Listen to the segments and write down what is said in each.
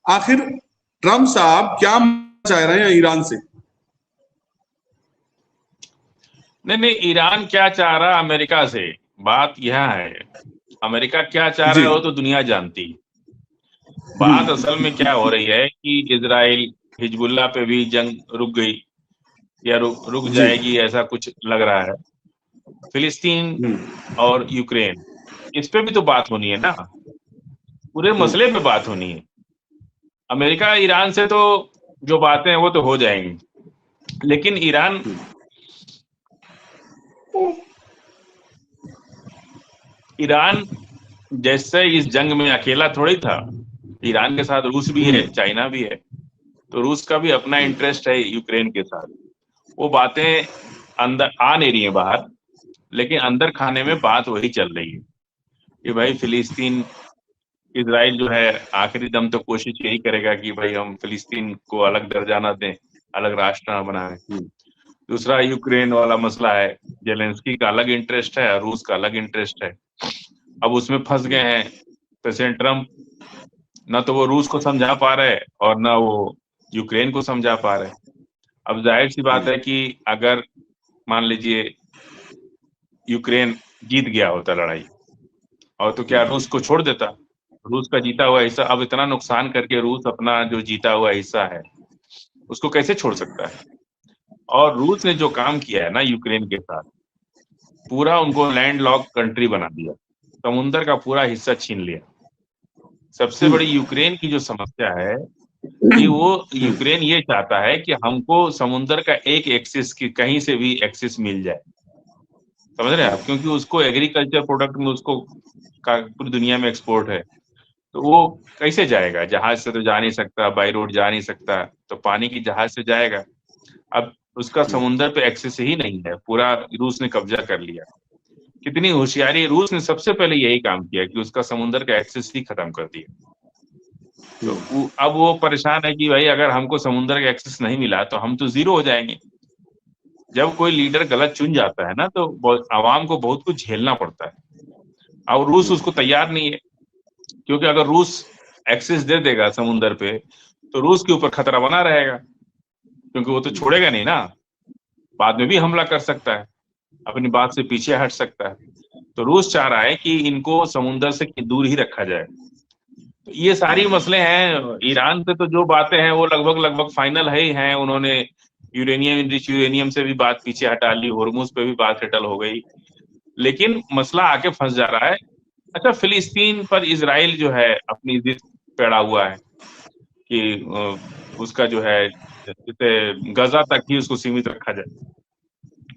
आखिर ट्रम्प साहब क्या चाह रहे हैं ईरान से? नहीं, ईरान क्या चाह रहा है अमेरिका से, बात यह है। अमेरिका क्या चाह रहा है वो तो दुनिया जानती। बात असल में क्या हो रही है कि इजराइल हिजबुल्लाह पे भी जंग रुक गई या रुक जाएगी, ऐसा कुछ लग रहा है। फिलिस्तीन और यूक्रेन, इस पे भी तो बात होनी है ना, पूरे मसले पे बात होनी है। अमेरिका ईरान से तो जो बातें हैं वो तो हो जाएंगी, लेकिन ईरान जैसे इस जंग में अकेला थोड़ी था। ईरान के साथ रूस भी है, चाइना भी है, तो रूस का भी अपना इंटरेस्ट है यूक्रेन के साथ। वो बातें अंदर आ नहीं रही है बाहर, लेकिन अंदर खाने में बात वही चल रही है कि भाई फिलिस्तीन, इजराइल जो है आखिरी दम तो कोशिश यही करेगा कि भाई हम फिलिस्तीन को अलग दर्जा ना दें, अलग राष्ट्र ना बनाएं। दूसरा यूक्रेन वाला मसला है, जेलेंस्की का अलग इंटरेस्ट है, रूस का अलग इंटरेस्ट है। अब उसमें फंस गए हैं प्रेसिडेंट ट्रम्प, ना तो वो रूस को समझा पा रहे और ना वो यूक्रेन को समझा पा रहे। अब जाहिर सी बात है कि अगर मान लीजिए यूक्रेन जीत गया होता लड़ाई, और तो क्या रूस को छोड़ देता? रूस का जीता हुआ हिस्सा, अब इतना नुकसान करके रूस अपना जो जीता हुआ हिस्सा है उसको कैसे छोड़ सकता है? और रूस ने जो काम किया है ना यूक्रेन के साथ, पूरा उनको लैंड लॉक कंट्री बना दिया, समुंदर का पूरा हिस्सा छीन लिया। सबसे बड़ी यूक्रेन की जो समस्या है कि वो यूक्रेन ये चाहता है कि हमको समुंदर का एक एक्सिस की कहीं से भी एक्सिस मिल जाए, समझ रहे हैं आप? क्योंकि उसको एग्रीकल्चर प्रोडक्ट में उसको पूरी दुनिया में एक्सपोर्ट है, तो वो कैसे जाएगा? जहाज से तो जा नहीं सकता, बाई रोड जा नहीं सकता, तो पानी की जहाज से जाएगा। अब उसका समुंदर पे एक्सेस ही नहीं है, पूरा रूस ने कब्जा कर लिया। कितनी होशियारी, रूस ने सबसे पहले यही काम किया कि उसका समुंदर का एक्सेस ही खत्म कर दिया। तो अब वो परेशान है कि भाई अगर हमको समुंदर का एक्सेस नहीं मिला तो हम तो जीरो हो जाएंगे। जब कोई लीडर गलत चुन जाता है ना, तो आवाम को बहुत कुछ झेलना पड़ता है, और रूस उसको तैयार नहीं है। क्योंकि अगर रूस एक्सेस दे देगा समुंदर पे तो रूस के ऊपर खतरा बना रहेगा, क्योंकि वो तो छोड़ेगा नहीं ना, बाद में भी हमला कर सकता है, अपनी बात से पीछे हट सकता है। तो रूस चाह रहा है कि इनको समुंदर से दूर ही रखा जाए। तो ये सारी मसले हैं। ईरान से तो जो बातें हैं वो लगभग फाइनल है ही हैं। उन्होंने यूरेनियम, इनरिच यूरेनियम से भी बात पीछे हटा ली, होर्मुज पे भी बात सेटल हो गई, लेकिन मसला आके फंस जा रहा है। अच्छा, फिलिस्तीन पर इजराइल जो है अपनी जिद पे अड़ा हुआ है कि उसका जो है जैसे गजा तक ही उसको सीमित रखा जाए।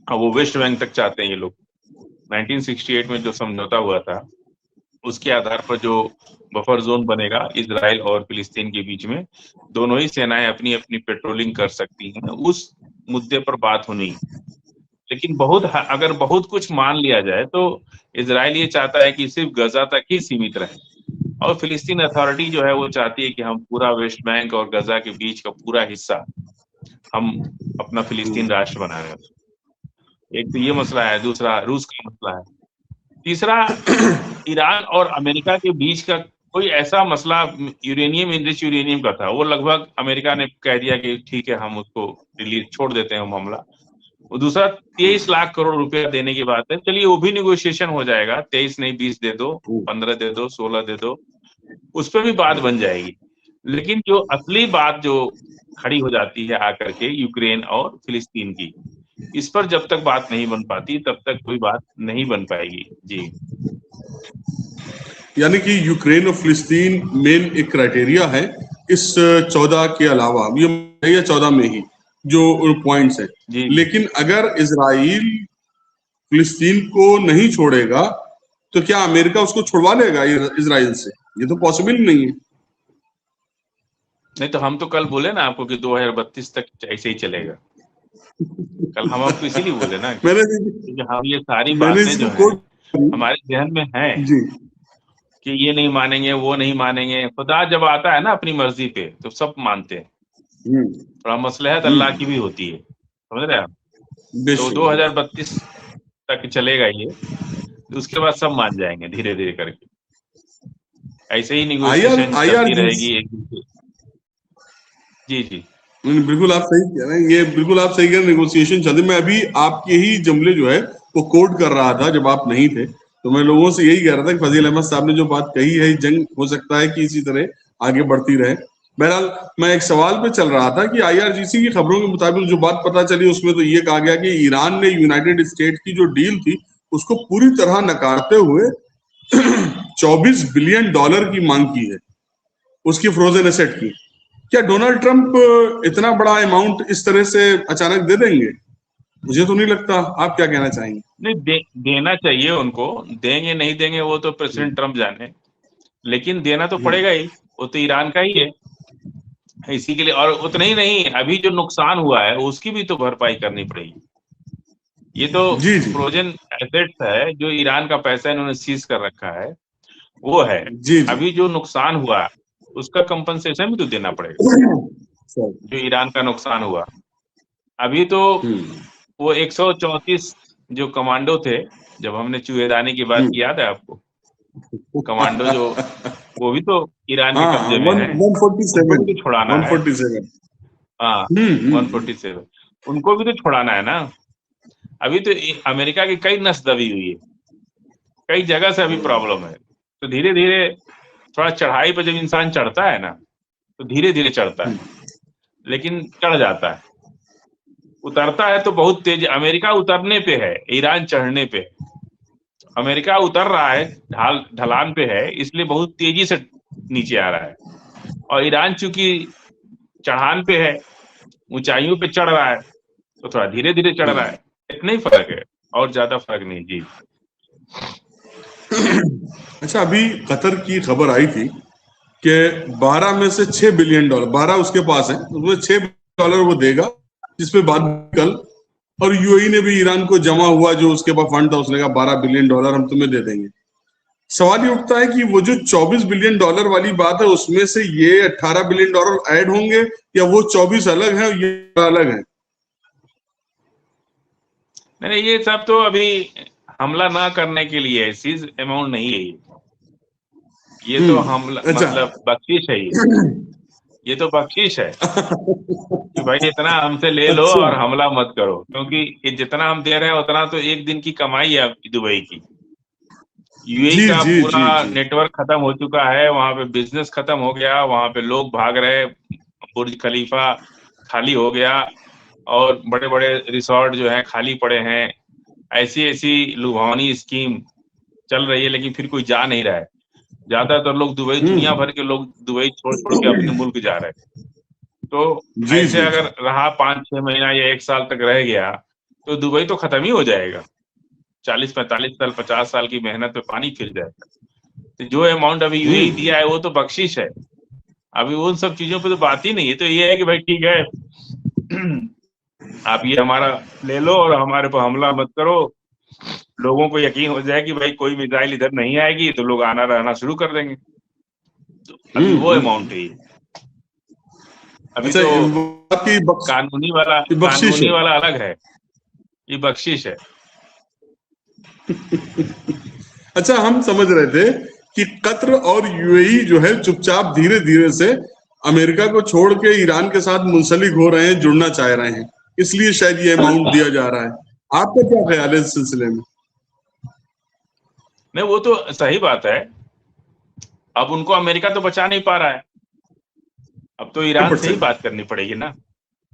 अब वो वेस्ट बैंक तक चाहते हैं ये लोग। 1968 में जो समझौता हुआ था उसके आधार पर जो बफर जोन बनेगा इजराइल और फिलिस्तीन के बीच में, दोनों ही सेनाएं अपनी अपनी पेट्रोलिंग कर सकती हैं, उस मुद्दे पर बात होनी। लेकिन अगर बहुत कुछ मान लिया जाए तो इजराइल ये चाहता है कि सिर्फ गजा तक ही सीमित रहे, और फिलिस्तीन अथॉरिटी जो है वो चाहती है कि हम पूरा वेस्ट बैंक और गजा के बीच का पूरा हिस्सा हम अपना फिलिस्तीन राष्ट्र बना रहे हैं। एक तो ये मसला है, दूसरा रूस का मसला है, तीसरा ईरान और अमेरिका के बीच का कोई ऐसा मसला यूरेनियम, इनरिच यूरेनियम का था, वो लगभग अमेरिका ने कह दिया कि ठीक है हम उसको रिलीज छोड़ देते हैं मामला। वो दूसरा 23 लाख करोड़ रुपया देने की बात है, चलिए वो भी निगोशिएशन हो जाएगा, 23 नहीं 20 दे दो, 15 दे दो, 16 दे दो, उस पर भी बात बन जाएगी। लेकिन जो असली बात जो खड़ी हो जाती है आकर के यूक्रेन और फिलिस्तीन की, इस पर जब तक बात नहीं बन पाती तब तक कोई बात नहीं बन पाएगी। जी, यानी कि यूक्रेन और फिलिस्तीन मेन एक क्राइटेरिया है इस 14 के अलावा, ये 14 में ही जो पॉइंट्स है। लेकिन अगर इजराइल फिलिस्तीन को नहीं छोड़ेगा तो क्या अमेरिका उसको छुड़वा लेगा इजराइल से? ये तो पॉसिबल नहीं है। नहीं तो हम तो कल बोले ना आपको कि 2032 तक ऐसे ही चलेगा। कल हम आपको इसीलिए बोले ना कि हम ये सारी बातें जो हैं हमारे जहन में हैं कि ये नहीं मानेंगे, वो नहीं मानेंगे। खुदा जब आता है ना अपनी मर्जी पे तो सब मानते हैं। थोड़ा मसलहत अल्लाह की भी होती है, समझ रहे हैं आप? तो 2032 तक चलेगा ये, तो उसके बाद सब मान जाएंगे धीरे धीरे करके। ऐसे ही निगोशिएशन चलती रहेगी एक दूसरे। जी जी बिल्कुल आप सही कह रहे हैं, ये बिल्कुल आप सही कह रहे हैं, नेगोशिएशन चल रही। मैं अभी आपके ही जुमले जो है वो कोट कर रहा था जब आप नहीं थे, तो मैं लोगों से यही कह रहा था कि फजील अहमद साहब ने जो बात कही है, जंग हो सकता है कि इसी तरह आगे बढ़ती रहे। बहरहाल मैं एक सवाल पे चल रहा था कि आईआरजीसी की खबरों के मुताबिक जो बात पता चली उसमें तो ये कहा गया कि ईरान ने यूनाइटेड स्टेट की जो डील थी उसको पूरी तरह नकारते हुए 24 बिलियन डॉलर की मांग की है उसकी फ्रोजन एसेट की। क्या डोनाल्ड ट्रंप इतना बड़ा अमाउंट इस तरह से अचानक दे देंगे? मुझे तो नहीं लगता। आप क्या कहना चाहेंगे? नहीं, देना चाहिए उनको। देंगे नहीं देंगे वो तो प्रेसिडेंट ट्रंप जाने, लेकिन देना तो पड़ेगा ही, वो तो ईरान का ही है। इसी के लिए, और उतना ही नहीं, अभी जो नुकसान हुआ है उसकी भी तो भरपाई करनी पड़ेगी। ये तो जी जी फ्रोजन एसेट्स है, जो ईरान का पैसा इन्होंने सीज कर रखा है वो है। जी जी। अभी जो नुकसान हुआ उसका कंपनसेशन भी तो देना पड़ेगा, जो ईरान का नुकसान हुआ। अभी तो वो 134 जो कमांडो थे, जब हमने चूहेदानी की बात की, याद है आपको? कमांडो जो, वो भी तो ईरान के हाँ, कब्जे में है, उनको 147 भी तो छुड़ाना है। 147। हाँ, 147 उनको भी तो छुड़ाना है ना। अभी तो अमेरिका की कई नस दबी हुई है, कई जगह से अभी प्रॉब्लम है। तो धीरे धीरे थोड़ा चढ़ाई पर जब इंसान चढ़ता है ना, तो धीरे धीरे चढ़ता है, लेकिन चढ़ जाता है। उतरता है तो बहुत तेज। अमेरिका उतरने पे है, ईरान चढ़ने पे है। अमेरिका उतर रहा है, ढलान पे है, इसलिए बहुत तेजी से नीचे आ रहा है। और ईरान चूंकि चढ़ान पे है, ऊंचाइयों पे चढ़ रहा है, तो थोड़ा धीरे धीरे चढ़ रहा है। इतना ही फर्क है, और ज्यादा फर्क नहीं। जी अच्छा, अभी कतर की खबर आई थी कि 12 में से 6 बिलियन डॉलर, 12 उसके पास है, उसमें 6 बिलियन डॉलर वो देगा, जिसपे बात कल। और यूएई ने भी ईरान को जमा हुआ जो उसके पास फंड था, उसने कहा 12 बिलियन डॉलर हम तुम्हें दे देंगे। सवाल ये उठता है कि वो जो 24 बिलियन डॉलर वाली बात है उसमें से ये 18 बिलियन डॉलर ऐड होंगे, या वो 24 अलग है और ये अलग है? नहीं, ये सब तो अभी हमला ना करने के लिए है, सीज अमाउंट नहीं है ये तो हमला अच्छा। मतलब बख्शीश है। ये तो बख्शीश है कि भाई इतना हमसे ले लो अच्छा। और हमला मत करो, क्योंकि ये जितना हम दे रहे हैं उतना तो एक दिन की कमाई है दुबई की। यूएई जी का जी पूरा जी जी। नेटवर्क खत्म हो चुका है, वहां पे बिजनेस खत्म हो गया, वहां पे लोग भाग रहे, बुर्ज खलीफा खाली हो गया, और बड़े बड़े रिसोर्ट जो हैं खाली पड़े हैं। ऐसी ऐसी लुभावनी स्कीम चल रही है, लेकिन फिर कोई जा नहीं रहा है। ज्यादातर लोग दुबई, दुनिया भर के लोग दुबई छोड़ छोड़ के अपने मुल्क जा रहे हैं। तो जी ऐसे जी अगर जी। रहा 5-6 महीना या 1 साल तक रह गया, तो दुबई तो खत्म ही हो जाएगा। 40-45 साल, 50 साल की मेहनत पे पानी फिर जाएगा। तो जो अमाउंट अभी यूएई दिया है वो तो बख्शिश है। अभी उन सब चीजों पे तो बात ही नहीं है। तो ये है कि भाई ठीक है, आप ये हमारा ले लो और हमारे पर हमला मत करो। लोगों को यकीन हो जाए कि भाई कोई मिसाइल इधर नहीं आएगी, तो लोग आना रहना शुरू कर देंगे। तो अभी वो अमाउंट है ये। अभी अच्छा, तो आपकी बख्शिश कानूनी है। वाला अलग है, ये बख्शिश है। अच्छा, हम समझ रहे थे कि कतर और यूएई जो है चुपचाप धीरे धीरे से अमेरिका को छोड़ के ईरान के साथ मुंसलिक हो रहे हैं, जुड़ना चाह रहे हैं, इसलिए शायद ये अमाउंट दिया जा रहा है। आपका क्या ख्याल है इस सिलसिले में? नहीं, वो तो सही बात है। अब उनको अमेरिका तो बचा नहीं पा रहा है, अब तो ईरान से ही 100%। बात करनी पड़ेगी ना।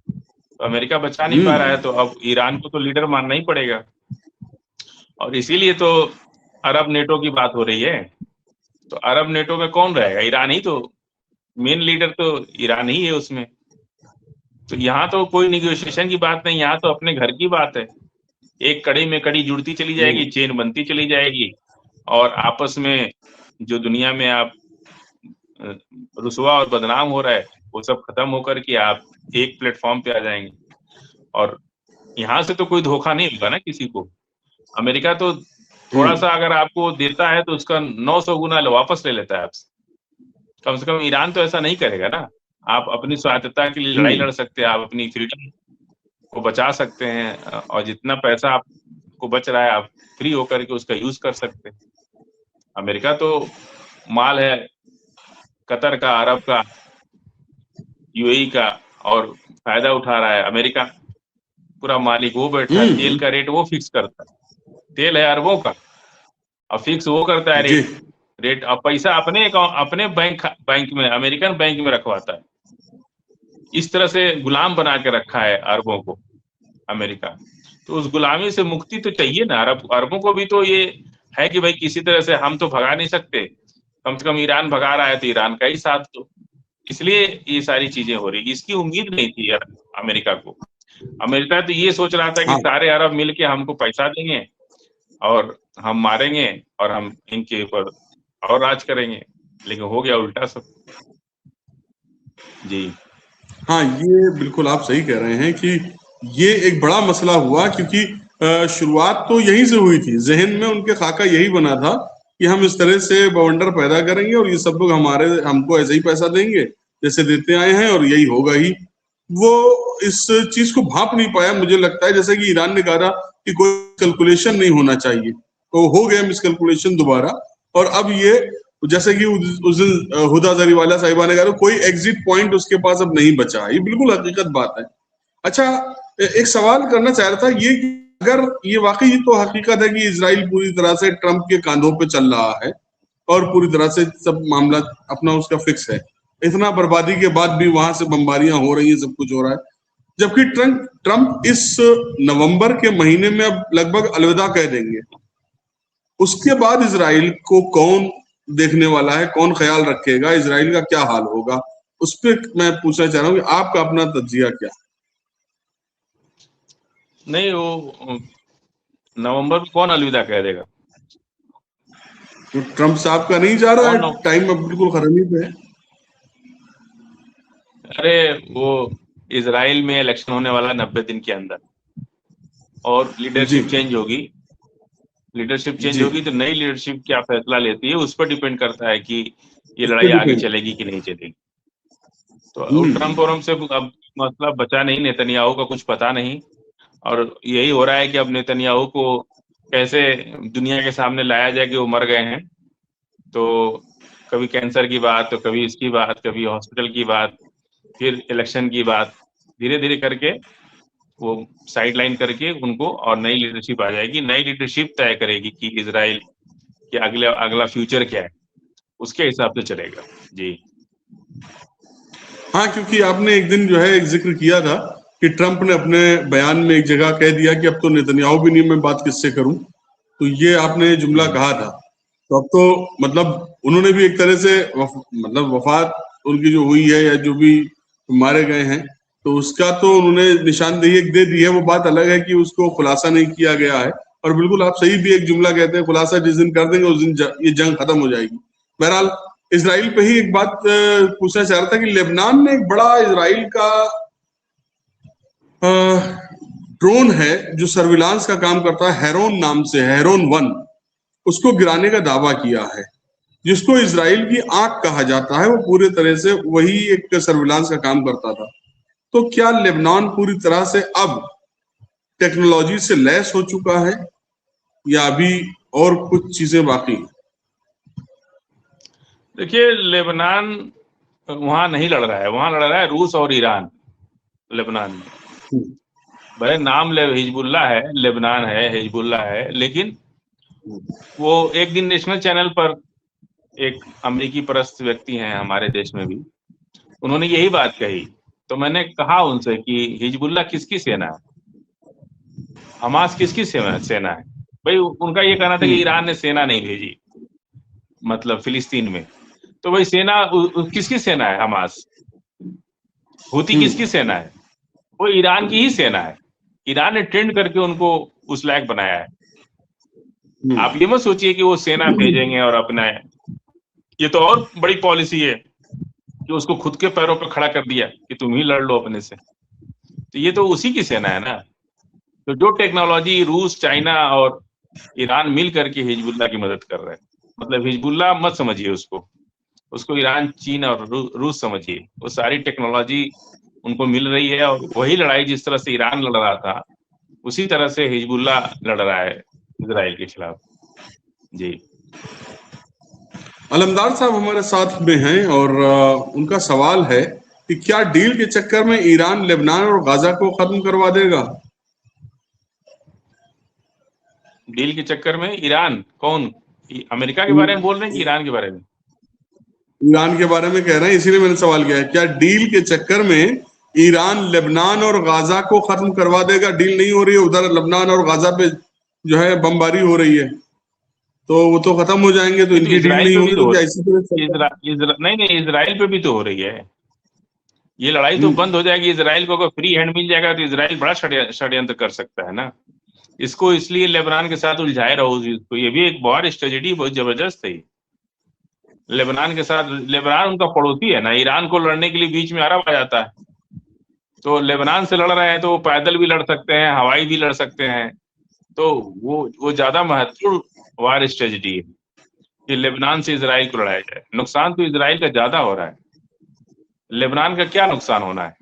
तो अमेरिका बचा नहीं पा रहा है, तो अब ईरान को तो लीडर मानना ही पड़ेगा। और इसीलिए तो अरब नेटो की बात हो रही है। तो अरब नेटो में कौन रहेगा? ईरान ही तो मेन लीडर, तो ईरान ही है उसमें। तो यहाँ तो कोई निगोशिएशन की बात नहीं, यहाँ तो अपने घर की बात है। एक कड़ी में कड़ी जुड़ती चली जाएगी, चेन बनती चली जाएगी, और आपस में जो दुनिया में आप रुसवा और बदनाम हो रहा है, वो सब खत्म होकर के आप एक प्लेटफॉर्म पे आ जाएंगे। और यहाँ से तो कोई धोखा नहीं होगा ना किसी को। अमेरिका तो थोड़ा सा अगर आपको देता है तो उसका 900 गुना वापस ले लेता है आपसे। कम से कम ईरान तो ऐसा नहीं करेगा ना। आप अपनी स्वायत्तता के लिए लड़ाई लड़ सकते हैं, आप अपनी फ्रीडम को बचा सकते हैं, और जितना पैसा आपको बच रहा है आप फ्री होकर के उसका यूज कर सकते हैं। अमेरिका तो माल है, कतर का, अरब का, यूएई का, और फायदा उठा रहा है अमेरिका, पूरा मालिक वो बैठा है, तेल का रेट वो फिक्स करता है, तेल है अरबों का, और फिक्स वो करता है रेट, अब पैसा अपने बैंक में, अमेरिकन बैंक में रखवाता है। इस तरह से गुलाम बना के रखा है अरबों को अमेरिका। तो उस गुलामी से मुक्ति तो चाहिए ना, अरबों को भी तो ये है कि भाई किसी तरह से हम तो भगा नहीं सकते, कम से कम ईरान भगा रहा है तो ईरान का ही साथ दो, इसलिए ये सारी चीजें हो रही। इसकी उम्मीद नहीं थी यार अमेरिका को। अमेरिका तो ये सोच रहा था कि सारे अरब मिलके हमको पैसा देंगे और हम मारेंगे और हम इनके ऊपर और राज करेंगे, लेकिन हो गया उल्टा सब। जी हाँ, ये बिल्कुल आप सही कह रहे हैं कि ये एक बड़ा मसला हुआ, क्योंकि शुरुआत तो यहीं से हुई थी। जहन में उनके खाका यही बना था कि हम इस तरह से बवंडर पैदा करेंगे और ये सब लोग हमको ऐसे ही पैसा देंगे जैसे देते आए हैं, और यही होगा ही। वो इस चीज को भाप नहीं पाया। मुझे लगता है जैसे कि ईरान ने कहा था कि कोई कैलकुलेशन नहीं होना चाहिए, तो हो गया मिसकैलकुलेशन दोबारा। और अब ये जैसे कि उस दिन हुदा जरीवाला साहिबा ने कहा, कोई एग्जिट पॉइंट उसके पास अब नहीं बचा। ये बिल्कुल हकीकत बात है। अच्छा, एक सवाल करना चाह रहा था ये कि अगर ये वाकई तो हकीकत है कि इजराइल पूरी तरह से ट्रंप के कांधों पे चल रहा है और पूरी तरह से सब मामला अपना उसका फिक्स है, इतना बर्बादी के बाद भी वहां से बमबारियां हो रही है, सब कुछ हो रहा है, जबकि ट्रंप इस नवंबर के महीने में अब लगभग अलविदा कह देंगे, उसके बाद इजराइल को कौन देखने वाला है, कौन ख्याल रखेगा, इजराइल का क्या हाल होगा, उस पर मैं पूछना चाह रहा हूँ कि आपका अपना तज्जिया क्या? नहीं, वो नवंबर में कौन अलविदा कह देगा? तो ट्रंप साहब का नहीं जा रहा है, टाइम अब बिल्कुल खत्म ही पे है। अरे वो इजराइल में इलेक्शन होने वाला 90 दिन के अंदर, और लीडरशिप चेंज होगी। लीडरशिप चेंज होगी तो नई लीडरशिप क्या फैसला लेती है उस पर डिपेंड करता है कि ये लड़ाई आगे चलेगी कि नहीं चलेगी। तो ट्रंप और हमसे अब मसला बचा नहीं, नेतन्याहू का कुछ पता नहीं, और यही हो रहा है कि अब नेतन्याहू को कैसे दुनिया के सामने लाया जाए कि वो मर गए हैं। तो कभी कैंसर की बात, तो कभी इसकी बात, कभी हॉस्पिटल की बात, फिर इलेक्शन की बात, धीरे धीरे करके वो साइडलाइन करके उनको, और नई लीडरशिप आ जाएगी। नई लीडरशिप तय करेगी कि इजराइल के अगला फ्यूचर क्या है, उसके हिसाब से चलेगा। जी हाँ, क्योंकि आपने एक दिन जो है एक जिक्र किया था कि ट्रंप ने अपने बयान में एक जगह कह दिया कि अब तो नेतन्याहू भी नहीं, मैं बात किससे करूं, तो ये आपने जुमला कहा था। तो अब तो मतलब उन्होंने भी एक तरह से मतलब वफात उनकी जो हुई है या जो भी मारे गए हैं, तो उसका तो उन्होंने निशानदेही एक दे दी है। वो बात अलग है कि उसको खुलासा नहीं किया गया है। और बिल्कुल आप सही भी एक जुमला कहते हैं, खुलासा जिस दिन कर देंगे उस दिन ये जंग खत्म हो जाएगी। बहरहाल इजराइल पे ही एक बात पूछना चाह रहा था कि लेबनान में एक बड़ा इजराइल का ड्रोन है जो सर्विलांस का काम करता है, हेरोन नाम से, हेरोन 1, उसको गिराने का दावा किया है, जिसको इजराइल की आंख कहा जाता है। वो पूरे तरह से वही एक सर्विलांस का काम करता था। तो क्या लेबनान पूरी तरह से अब टेक्नोलॉजी से लैस हो चुका है या अभी और कुछ चीजें बाकी हैं? देखिए, लेबनान वहां नहीं लड़ रहा है, वहां लड़ रहा है रूस और ईरान। लेबनान में भले नाम हिजबुल्ला है, लेबनान है, हिजबुल्ला है, लेकिन वो एक दिन नेशनल चैनल पर एक अमेरिकी परस्त व्यक्ति हैं हमारे देश में भी, उन्होंने यही बात कही। तो मैंने कहा उनसे कि हिजबुल्ला किसकी सेना है, हमास किसकी सेना है? भाई उनका ये कहना था कि ईरान ने सेना नहीं भेजी मतलब फिलिस्तीन में। तो भाई सेना किसकी सेना है? हमास। हुती किसकी सेना है? वो ईरान की ही सेना है। ईरान ने ट्रेंड करके उनको उस लायक बनाया है। आप ये मत सोचिए कि वो सेना भेजेंगे और अपना, ये तो और बड़ी पॉलिसी है कि उसको खुद के पैरों पर खड़ा कर दिया कि तुम ही लड़ लो अपने से। तो ये तो उसी की सेना है ना। तो जो टेक्नोलॉजी रूस, चाइना और ईरान मिल करके हिजबुल्ला की मदद कर रहे हैं, मतलब हिजबुल्ला मत समझिए उसको ईरान, चीन और रूस समझिए। वो सारी टेक्नोलॉजी उनको मिल रही है, और वही लड़ाई जिस तरह से ईरान लड़ रहा था उसी तरह से हिजबुल्ला लड़ रहा है इजराइल के खिलाफ। जी, अलमदार साहब हमारे साथ में हैं और उनका सवाल है कि क्या डील के चक्कर में ईरान लेबनान और गाजा को खत्म करवा देगा? डील के चक्कर में ईरान कौन? अमेरिका के बारे में बोल रहे हैं कि ईरान के बारे में? ईरान के बारे में कह रहे हैं, इसीलिए मैंने सवाल किया है, क्या डील के चक्कर में ईरान लेबनान और गाजा को खत्म करवा देगा? डील नहीं हो रही है, उधर लेबनान और गाजा पे जो है बमबारी हो रही है, तो वो तो खत्म हो जाएंगे, तो इनकी डील नहीं होगी तो क्या इसी तरह? नहीं, इजराइल पे भी तो हो रही है ये लड़ाई, तो बंद हो जाएगी। इजराइल को अगर फ्री हैंड मिल जाएगा तो इजराइल बड़ा षड्यंत्र कर सकता है ना। इसको इसलिए लेबनान के साथ उलझाए रहो इसको, ये भी एक बहुत स्ट्रेटेजी बहुत जबरदस्त है। लेबनान के साथ, लेबनान उनका पड़ोसी है ना, ईरान को लड़ने के लिए बीच में अरब आ जाता है, तो लेबनान से लड़ रहे हैं तो वो पैदल भी लड़ सकते हैं, हवाई भी लड़ सकते हैं, तो वो ज्यादा महत्वपूर्ण वार स्ट्रेटेजी है कि लेबनान से इजराइल को लड़ाया जाए। नुकसान तो इजराइल का ज्यादा हो रहा है, लेबनान का क्या नुकसान होना है?